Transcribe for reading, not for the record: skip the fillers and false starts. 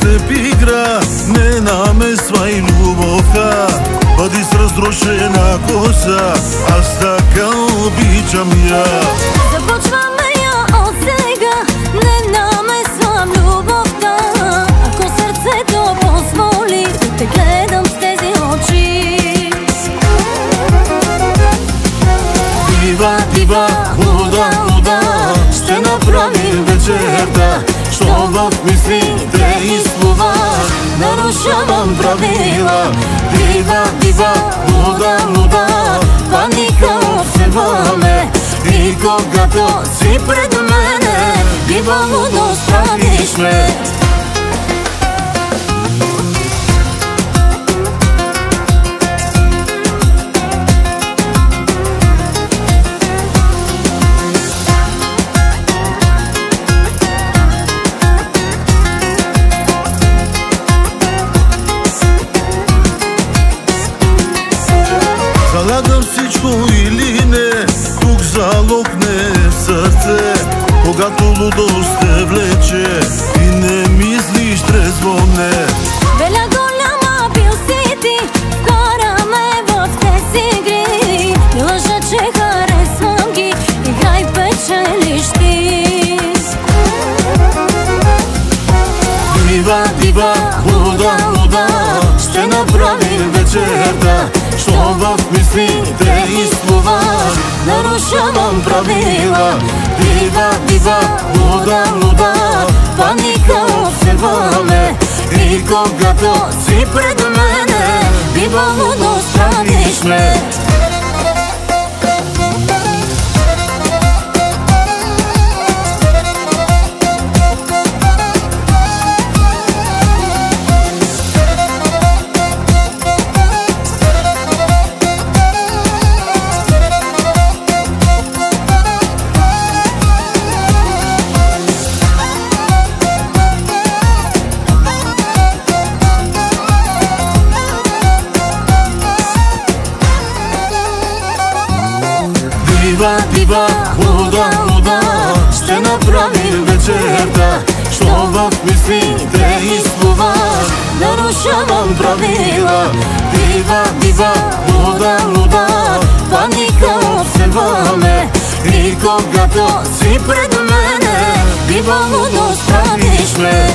теб игра, не намесвай любовта. Бъди с разрушена коса, аз така обичам я. Започваме я от сега, не намесвам любовта. Ако сърцето позволи, да те гледам с тези очи. Дива, дива, луда, луда, ще направим вечерта. Що в мислите и слова нарушавам правила. Дива, дива, луда, луда, паника обсеваме. И когато си пред мене, дива лудост правиш ме. Залагам всичко или не, тук залог не е в сърце. Когато лудост те влече и не мислиш трезво, не. Беля голяма бил си ти, вкараме в тези игри. Не лъжа, че харесвам ги, играй печелиш ти. Дива, дива, луда, луда, ще направим вечерта. Що в мислите и слова нарушавам правила. Дива, дива, луда, луда, паника обсеваме. И когато си пред мене, дива лудост правиш ме. Дива, дива, луда, луда, ще направим вечерта. Що в мислите и слова нарушавам правила. Дива, дива, луда, луда, паника обсеваме. И когато си пред мене, дива лудост правиш ме.